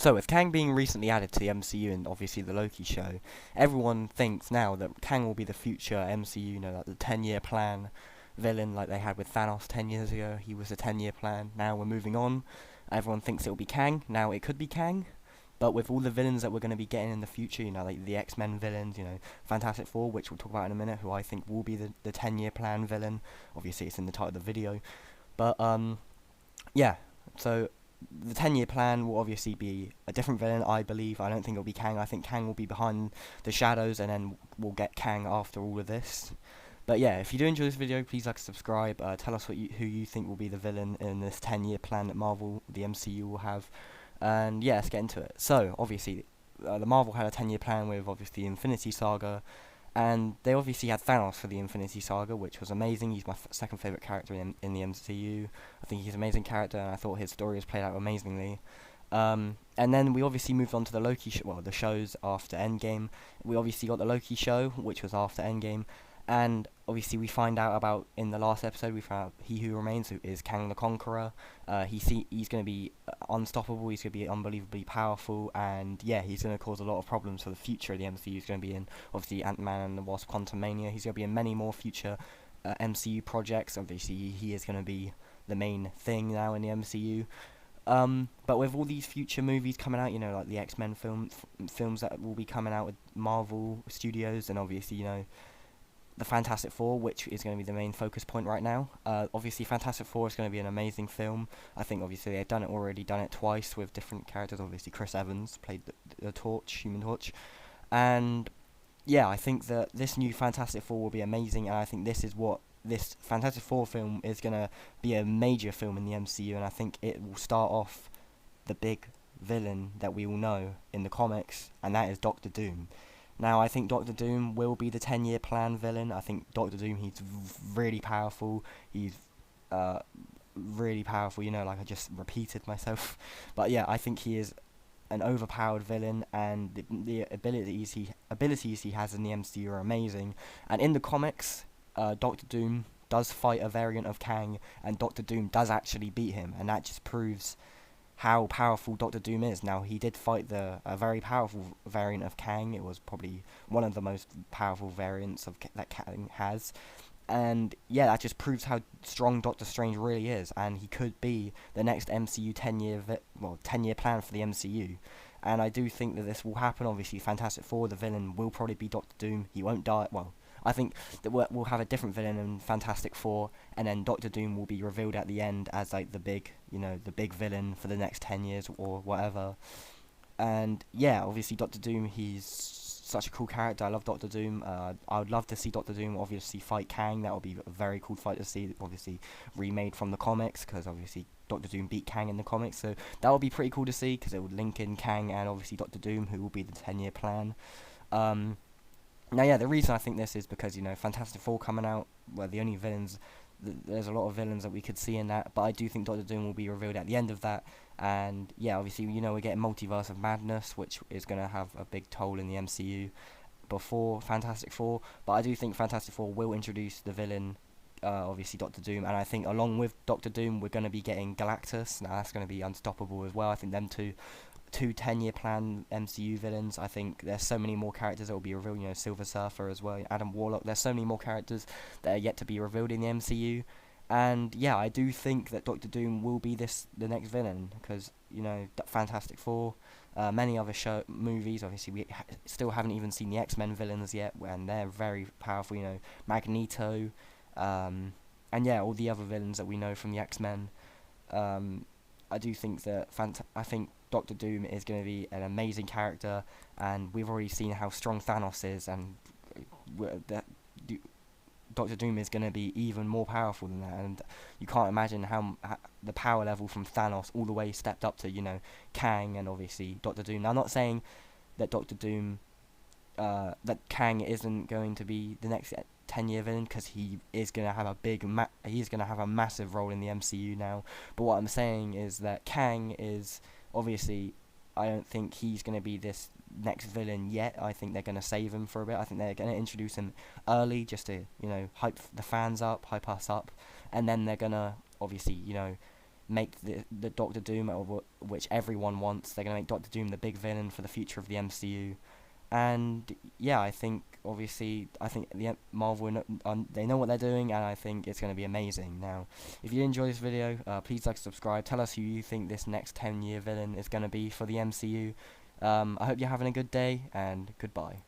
So, with Kang being recently added to the MCU and obviously the Loki show, everyone thinks now that Kang will be the future MCU, like the 10-year plan villain like they had with Thanos 10 years ago. He was a 10-year plan. Now we're moving on. Everyone thinks it will be Kang. Now it could be Kang. But with all the villains that we're going to be getting in the future, like the X-Men villains, Fantastic Four, which we'll talk about in a minute, who I think will be the 10-year plan villain. Obviously, it's in the title of the video. But, yeah. So, the 10-year plan will obviously be a different villain, I believe. I don't think it'll be Kang. I think Kang will be behind the shadows, and then we'll get Kang after all of this. But yeah, if you do enjoy this video, please like and subscribe. Tell us who you think will be the villain in this 10-year plan that Marvel, the MCU, will have. And yeah, let's get into it. So, obviously, the Marvel had a 10-year plan with, obviously, Infinity Saga. And they obviously had Thanos for the Infinity Saga, which was amazing. He's my second favourite character in the MCU. I think he's an amazing character, and I thought his story was played out amazingly. And then we obviously moved on to the Loki the shows after Endgame. We obviously got the Loki show, which was after Endgame. And obviously we find out about, in the last episode, we found out He Who Remains, who is Kang the Conqueror. He's going to be unstoppable, he's going to be unbelievably powerful, and yeah, he's going to cause a lot of problems for the future of the MCU. He's going to be in, obviously, Ant-Man and the Wasp: Quantumania. He's going to be in many more future MCU projects. Obviously, he is going to be the main thing now in the MCU. But with all these future movies coming out, like the X-Men films that will be coming out with Marvel Studios, and obviously, the Fantastic Four, which is going to be the main focus point right now. Obviously, Fantastic Four is going to be an amazing film. I think, obviously, they've done it twice with different characters. Obviously, Chris Evans played the Human Torch. And, yeah, I think that this new Fantastic Four will be amazing, and I think this Fantastic Four film is going to be a major film in the MCU, and I think it will start off the big villain that we all know in the comics, and that is Doctor Doom. Now, I think Doctor Doom will be the 10-year plan villain. I think Doctor Doom, he's really powerful. He's really powerful, like I just repeated myself. But yeah, I think he is an overpowered villain, and the abilities he has in the MCU are amazing. And in the comics, Doctor Doom does fight a variant of Kang, and Doctor Doom does actually beat him, and that just proves how powerful Doctor Doom is. Now, he did fight a very powerful variant of Kang. It was probably one of the most powerful variants that Kang has. And yeah, that just proves how strong Doctor Strange really is, and he could be the next MCU 10-year plan for the MCU. And I do think that this will happen. Obviously, Fantastic Four, the villain will probably be Doctor Doom. He won't die. Well, I think that we'll have a different villain in Fantastic Four, and then Doctor Doom will be revealed at the end as like the big villain for the next 10 years or whatever. And yeah, obviously Doctor Doom, he's such a cool character. I love Doctor Doom. I would love to see Doctor Doom obviously fight Kang. That would be a very cool fight to see. Obviously remade from the comics, because obviously Doctor Doom beat Kang in the comics, so that would be pretty cool to see, because it would link in Kang and obviously Doctor Doom, who will be the 10-year plan. Now, yeah, the reason I think this is because, Fantastic Four coming out, well, the only villains, there's a lot of villains that we could see in that, but I do think Doctor Doom will be revealed at the end of that, and, yeah, obviously, we're getting Multiverse of Madness, which is going to have a big toll in the MCU before Fantastic Four, but I do think Fantastic Four will introduce the villain, obviously Doctor Doom, and I think along with Doctor Doom, we're going to be getting Galactus. Now, that's going to be unstoppable as well. I think them two 10-year plan MCU villains. I think there's so many more characters that will be revealed, Silver Surfer as well, Adam Warlock. There's so many more characters that are yet to be revealed in the MCU, and yeah, I do think that Doctor Doom will be the next villain, because Fantastic Four, many other movies, obviously we still haven't even seen the X-Men villains yet, and they're very powerful, Magneto, and yeah, all the other villains that we know from the X-Men. I do think that I think Doctor Doom is going to be an amazing character, and we've already seen how strong Thanos is, and Doctor Doom is going to be even more powerful than that, and you can't imagine how the power level from Thanos all the way stepped up to, Kang and obviously Doctor Doom. Now, I'm not saying that Doctor Doom, that Kang isn't going to be the next 10-year villain, because he is going to have a massive role in the MCU now, but what I'm saying is that Kang is, obviously, I don't think he's going to be this next villain yet. I think they're going to save him for a bit. I think they're going to introduce him early, just to, hype the fans up, hype us up, and then they're going to, obviously, make the Doctor Doom, which everyone wants. They're gonna make Doctor Doom the big villain for the future of the MCU. And yeah, I think obviously the Marvel they know what they're doing, and I think it's going to be amazing. Now, if you enjoy this video, please like, subscribe. Tell us who you think this next 10-year villain is going to be for the MCU. I hope you're having a good day, and goodbye.